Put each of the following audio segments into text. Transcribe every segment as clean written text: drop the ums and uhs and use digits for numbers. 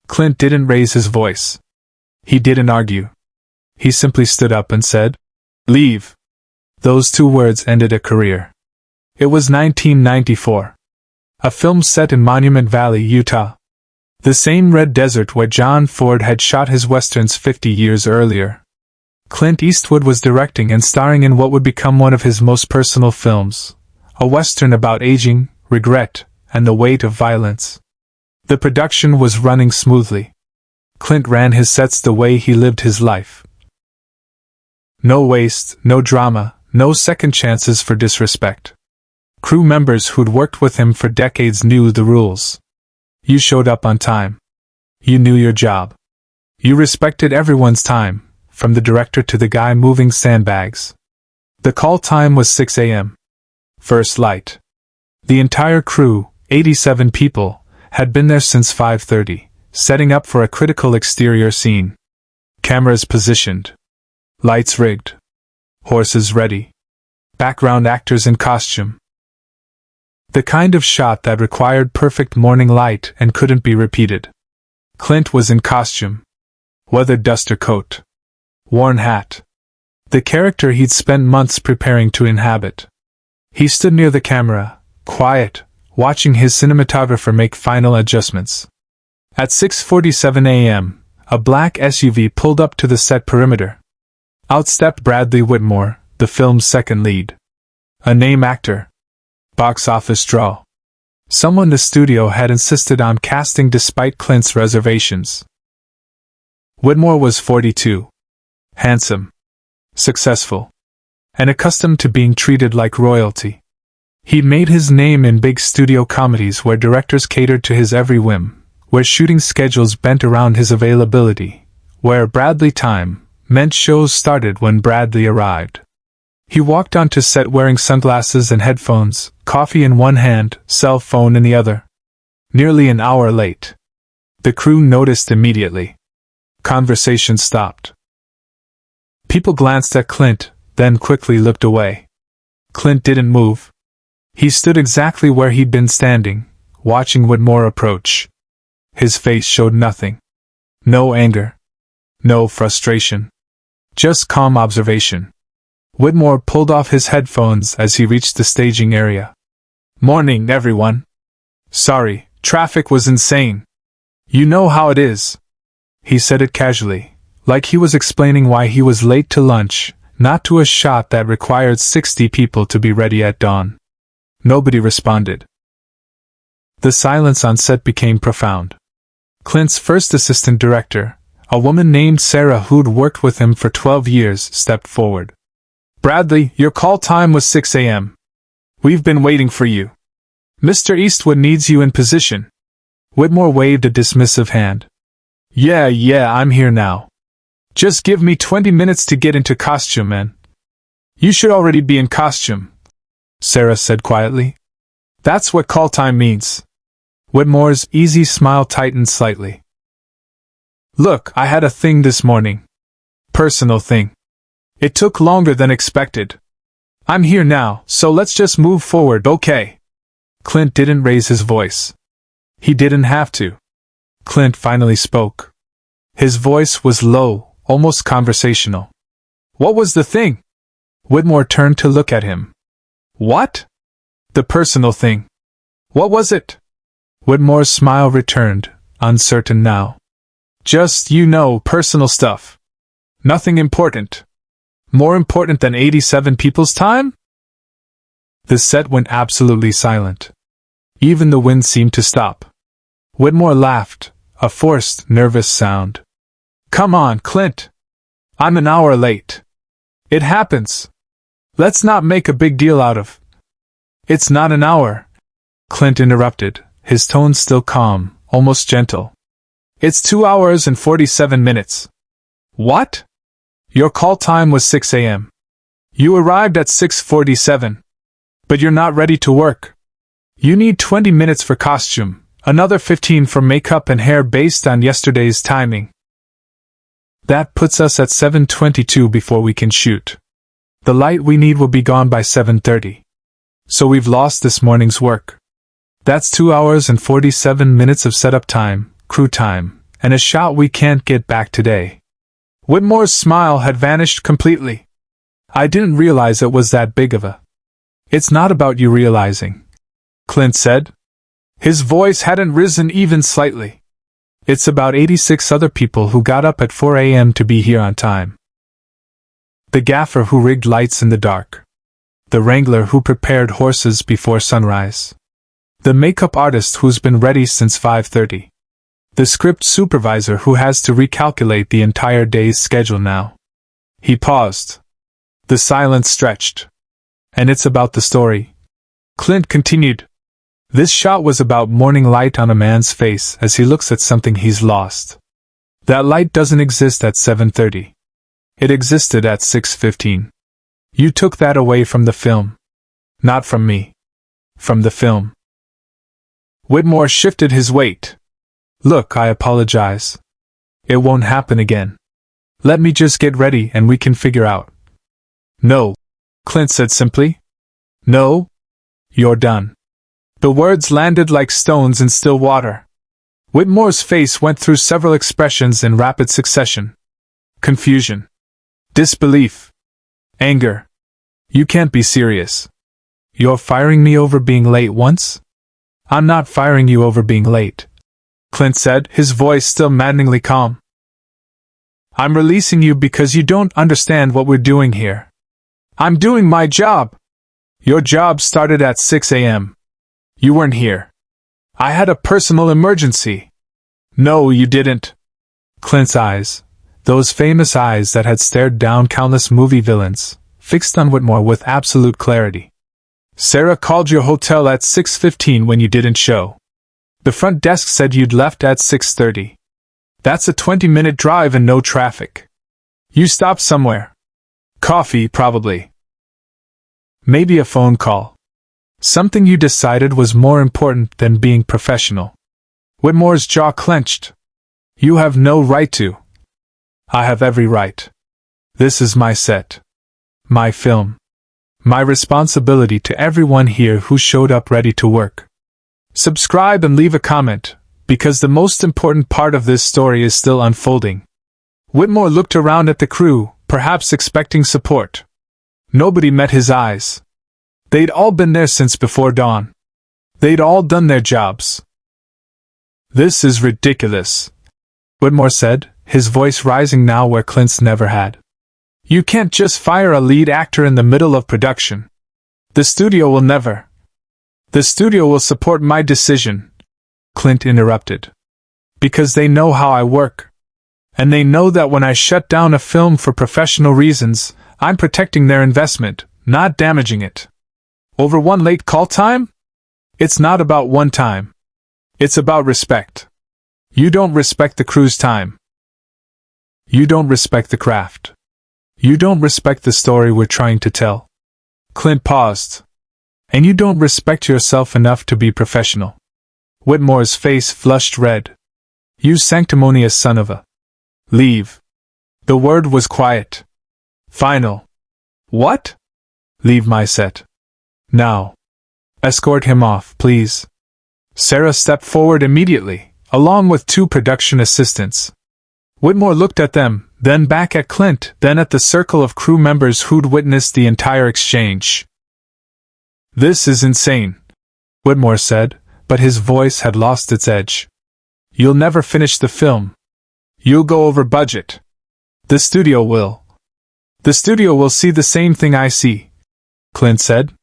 Clint didn't raise his voice. He didn't argue. He simply stood up and said, "Leave." Those two words ended a career. It was 1994. A film set in Monument Valley, Utah. The same red desert where John Ford had shot his westerns 50 years earlier. Clint Eastwood was directing and starring in what would become one of his most personal films, a western about aging, regret, and the weight of violence. The production was running smoothly. Clint ran his sets the way he lived his life. No waste, no drama, no second chances for disrespect. Crew members who'd worked with him for decades knew the rules. You showed up on time. You knew your job. You respected everyone's time, from the director to the guy moving sandbags. The call time was 6 a.m. First light. The entire crew, 87 people, had been there since 5:30, setting up for a critical exterior scene. Cameras positioned. Lights rigged. Horses ready. Background actors in costume. The kind of shot that required perfect morning light and couldn't be repeated. Clint was in costume. Weathered duster coat. Worn hat. The character he'd spent months preparing to inhabit. He stood near the camera, quiet, watching his cinematographer make final adjustments. At 6:47 a.m., a black SUV pulled up to the set perimeter. Out stepped Bradley Whitmore, the film's second lead. A name actor. Box office draw. Someone the studio had insisted on casting despite Clint's reservations. Whitmore was 42. Handsome. Successful. And accustomed to being treated like royalty. He'd made his name in big studio comedies where directors catered to his every whim, where shooting schedules bent around his availability, where Bradley time meant shows started when Bradley arrived. He walked onto set wearing sunglasses and headphones, coffee in one hand, cell phone in the other. Nearly an hour late. The crew noticed immediately. Conversation stopped. People glanced at Clint, then quickly looked away. Clint didn't move. He stood exactly where he'd been standing, watching Whitmore approach. His face showed nothing. No anger. No frustration. Just calm observation. Whitmore pulled off his headphones as he reached the staging area. "Morning, everyone. Sorry, traffic was insane. You know how it is." He said it casually, like he was explaining why he was late to lunch, not to a shot that required 60 people to be ready at dawn. Nobody responded. The silence on set became profound. Clint's first assistant director, a woman named Sarah who'd worked with him for 12 years, stepped forward. "Bradley, your call time was 6 a.m. We've been waiting for you. Mr. Eastwood needs you in position." Whitmore waved a dismissive hand. Yeah, I'm here now. Just give me 20 minutes to get into costume, man." "You should already be in costume," Sarah said quietly. "That's what call time means." Whitmore's easy smile tightened slightly. "Look, I had a thing this morning. Personal thing. It took longer than expected. I'm here now, so let's just move forward, okay?" Clint didn't raise his voice. He didn't have to. Clint finally spoke. His voice was low, almost conversational. "What was the thing?" Whitmore turned to look at him. "What?" "The personal thing. What was it?" Whitmore's smile returned, uncertain now. "Just, personal stuff. Nothing important. More important than 87 people's time?" The set went absolutely silent. Even the wind seemed to stop. Whitmore laughed, a forced, nervous sound. "Come on, Clint. I'm an hour late. It happens. Let's not make a big deal out of." "It's not an hour," Clint interrupted, his tone still calm, almost gentle. "It's 2 hours and 47 minutes. "What?" "Your call time was 6 a.m. You arrived at 6:47. But you're not ready to work. You need 20 minutes for costume, another 15 for makeup and hair based on yesterday's timing. That puts us at 7:22 before we can shoot. The light we need will be gone by 7:30. So we've lost this morning's work. That's 2 hours and 47 minutes of setup time, crew time, and a shot we can't get back today." Whitmore's smile had vanished completely. "I didn't realize it was that big of a—" "It's not about you realizing," Clint said. His voice hadn't risen even slightly. "It's about 86 other people who got up at 4 a.m. to be here on time. The gaffer who rigged lights in the dark. The wrangler who prepared horses before sunrise. The makeup artist who's been ready since 5:30. The script supervisor who has to recalculate the entire day's schedule now." He paused. The silence stretched. "And it's about the story," Clint continued. "This shot was about morning light on a man's face as he looks at something he's lost. That light doesn't exist at 7:30. It existed at 6:15. You took that away from the film. Not from me. From the film." Whitmore shifted his weight. "Look, I apologize. It won't happen again. Let me just get ready and we can figure out." "No," Clint said simply. "No? You're done." The words landed like stones in still water. Whitmore's face went through several expressions in rapid succession. Confusion. Disbelief. Anger. "You can't be serious. You're firing me over being late once?" "I'm not firing you over being late," Clint said, his voice still maddeningly calm. "I'm releasing you because you don't understand what we're doing here. I'm doing my job. Your job started at 6 a.m. You weren't here. I had a personal emergency." "No, you didn't." Clint's eyes, those famous eyes that had stared down countless movie villains, fixed on Whitmore with absolute clarity. "Sarah called your hotel at 6:15 when you didn't show. The front desk said you'd left at 6:30. That's a 20-minute drive and no traffic. You stopped somewhere. Coffee, probably. Maybe a phone call. Something you decided was more important than being professional." Whitmore's jaw clenched. "You have no right to." "I have every right. This is my set. My film. My responsibility to everyone here who showed up ready to work. Subscribe and leave a comment, because the most important part of this story is still unfolding." Whitmore looked around at the crew, perhaps expecting support. Nobody met his eyes. They'd all been there since before dawn. They'd all done their jobs. "This is ridiculous," Whitmore said, his voice rising now where Clint's never had. "You can't just fire a lead actor in the middle of production. The studio will never." "The studio will support my decision," Clint interrupted. "Because they know how I work. And they know that when I shut down a film for professional reasons, I'm protecting their investment, not damaging it. Over one late call time? It's not about one time. It's about respect. You don't respect the crew's time. You don't respect the craft. You don't respect the story we're trying to tell." Clint paused. "And you don't respect yourself enough to be professional." Whitmore's face flushed red. "You sanctimonious son of a—" "Leave." The word was quiet. Final. "What?" "Leave my set. Now. Escort him off, please." Sarah stepped forward immediately, along with 2 production assistants. Whitmore looked at them, then back at Clint, then at the circle of crew members who'd witnessed the entire exchange. "This is insane," Whitmore said, but his voice had lost its edge. "You'll never finish the film. You'll go over budget. The studio will. The studio will see the same thing I see," Clint said.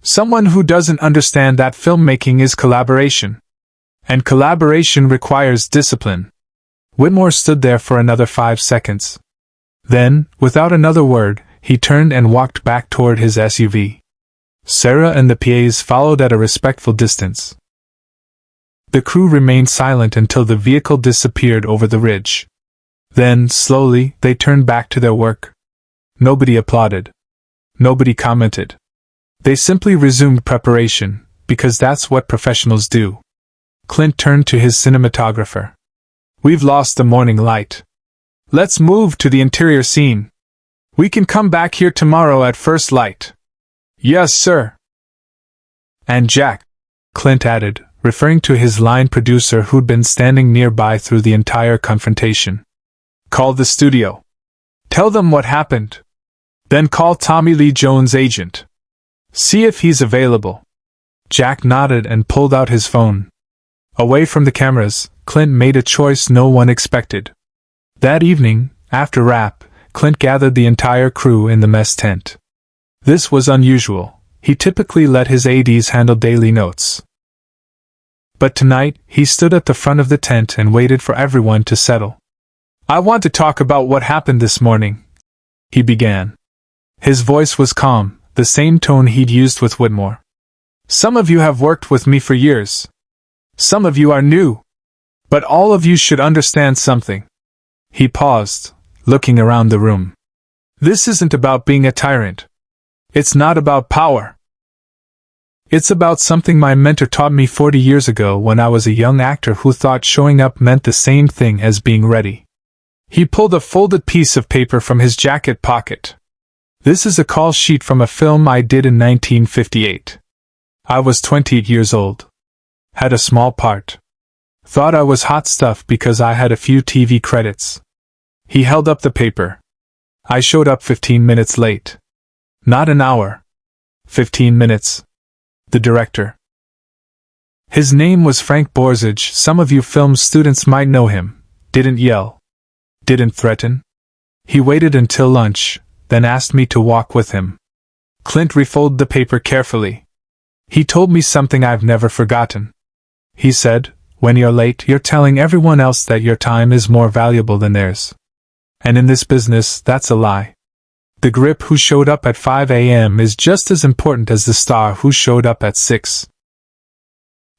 "Someone who doesn't understand that filmmaking is collaboration. And collaboration requires discipline." Whitmore stood there for another 5 seconds. Then, without another word, he turned and walked back toward his SUV. Sarah and the PAs followed at a respectful distance. The crew remained silent until the vehicle disappeared over the ridge. Then, slowly, they turned back to their work. Nobody applauded. Nobody commented. They simply resumed preparation, because that's what professionals do. Clint turned to his cinematographer. "We've lost the morning light. Let's move to the interior scene. We can come back here tomorrow at first light." "Yes, sir." "And Jack," Clint added, referring to his line producer who'd been standing nearby through the entire confrontation. "Call the studio. Tell them what happened. Then call Tommy Lee Jones' agent. See if he's available." Jack nodded and pulled out his phone. Away from the cameras, Clint made a choice no one expected. That evening, after wrap, Clint gathered the entire crew in the mess tent. This was unusual. He typically let his ADs handle daily notes. But tonight, he stood at the front of the tent and waited for everyone to settle. "I want to talk about what happened this morning," he began. His voice was calm, the same tone he'd used with Whitmore. "Some of you have worked with me for years. Some of you are new. But all of you should understand something." He paused, looking around the room. "This isn't about being a tyrant. It's not about power. It's about something my mentor taught me 40 years ago when I was a young actor who thought showing up meant the same thing as being ready." He pulled a folded piece of paper from his jacket pocket. "This is a call sheet from a film I did in 1958. I was 20 years old. Had a small part. Thought I was hot stuff because I had a few TV credits." He held up the paper. "I showed up 15 minutes late. Not an hour. 15 minutes. The director." His name was Frank Borzage. Some of you film students might know him. Didn't yell. Didn't threaten. He waited until lunch, then asked me to walk with him. Clint refolded the paper carefully. "He told me something I've never forgotten. He said, when you're late, you're telling everyone else that your time is more valuable than theirs. And in this business, that's a lie. The grip who showed up at 5 a.m. is just as important as the star who showed up at 6.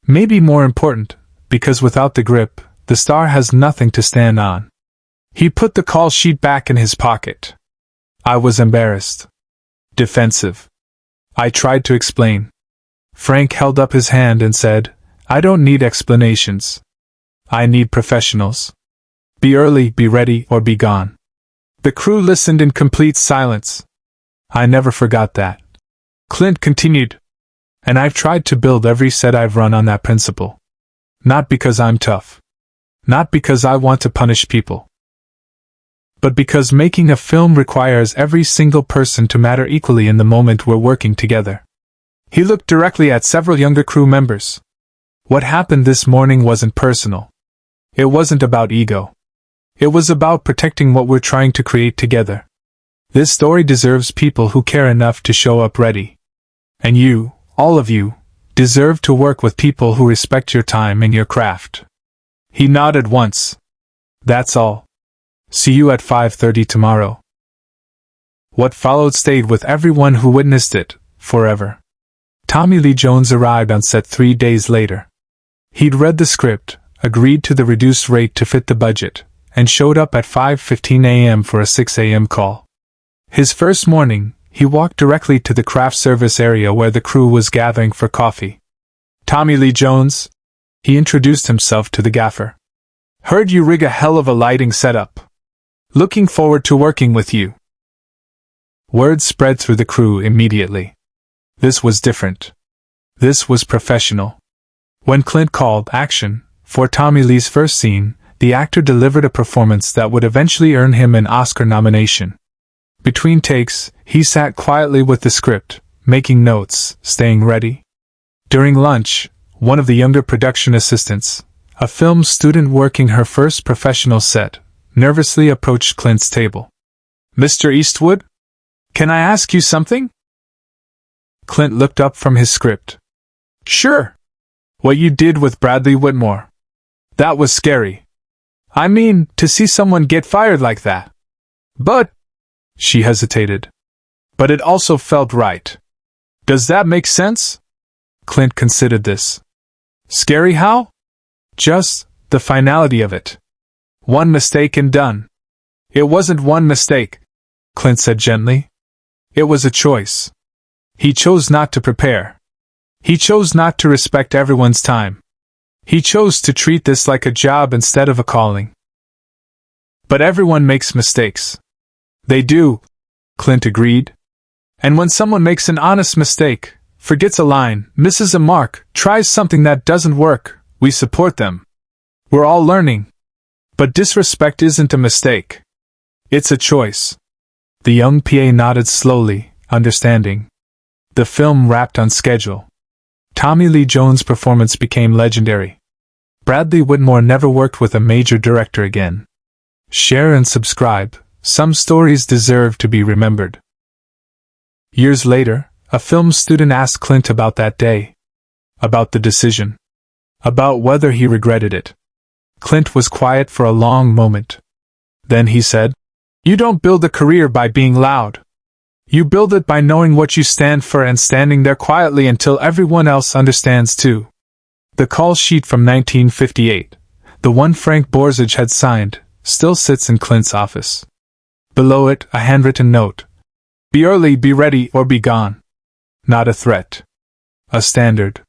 Maybe more important, because without the grip, the star has nothing to stand on." He put the call sheet back in his pocket. I was embarrassed. Defensive. I tried to explain. Frank held up his hand and said, "I don't need explanations. I need professionals. Be early, be ready, or be gone." The crew listened in complete silence. "I never forgot that," Clint continued. "And I've tried to build every set I've run on that principle. Not because I'm tough. Not because I want to punish people. But because making a film requires every single person to matter equally in the moment we're working together." He looked directly at several younger crew members. What happened this morning wasn't personal. It wasn't about ego. It was about protecting what we're trying to create together. This story deserves people who care enough to show up ready. And you, all of you, deserve to work with people who respect your time and your craft. He nodded once. "That's all. See you at 5:30 tomorrow." What followed stayed with everyone who witnessed it, forever. Tommy Lee Jones arrived on set 3 days later. He'd read the script, agreed to the reduced rate to fit the budget, and showed up at 5:15 a.m. for a 6 a.m. call. His first morning, he walked directly to the craft service area where the crew was gathering for coffee. "Tommy Lee Jones," he introduced himself to the gaffer. "Heard you rig a hell of a lighting setup. Looking forward to working with you." Word spread through the crew immediately. This was different. This was professional. When Clint called action for Tommy Lee's first scene, the actor delivered a performance that would eventually earn him an Oscar nomination. Between takes, he sat quietly with the script, making notes, staying ready. During lunch, one of the younger production assistants, a film student working her first professional set, nervously approached Clint's table. "Mr. Eastwood? Can I ask you something?" Clint looked up from his script. "Sure. What you did with Bradley Whitmore. That was scary. I mean, to see someone get fired like that. But," she hesitated, "but it also felt right. Does that make sense?" Clint considered this. "Scary how?" "Just the finality of it. One mistake and done." "It wasn't one mistake," Clint said gently. "It was a choice. He chose not to prepare. He chose not to respect everyone's time. He chose to treat this like a job instead of a calling. But everyone makes mistakes." "They do," Clint agreed. "And when someone makes an honest mistake, forgets a line, misses a mark, tries something that doesn't work, we support them. We're all learning. But disrespect isn't a mistake. It's a choice. The young PA nodded slowly, understanding. The film wrapped on schedule. Tommy Lee Jones' performance became legendary. Bradley Whitmore never worked with a major director again. Share and subscribe. Some stories deserve to be remembered. Years later, a film student asked Clint about that day. About the decision. About whether he regretted it. Clint was quiet for a long moment. Then he said, "You don't build a career by being loud. You build it by knowing what you stand for and standing there quietly until everyone else understands too." The call sheet from 1958, the one Frank Borzage had signed, still sits in Clint's office. Below it, a handwritten note. Be early, be ready, or be gone. Not a threat. A standard.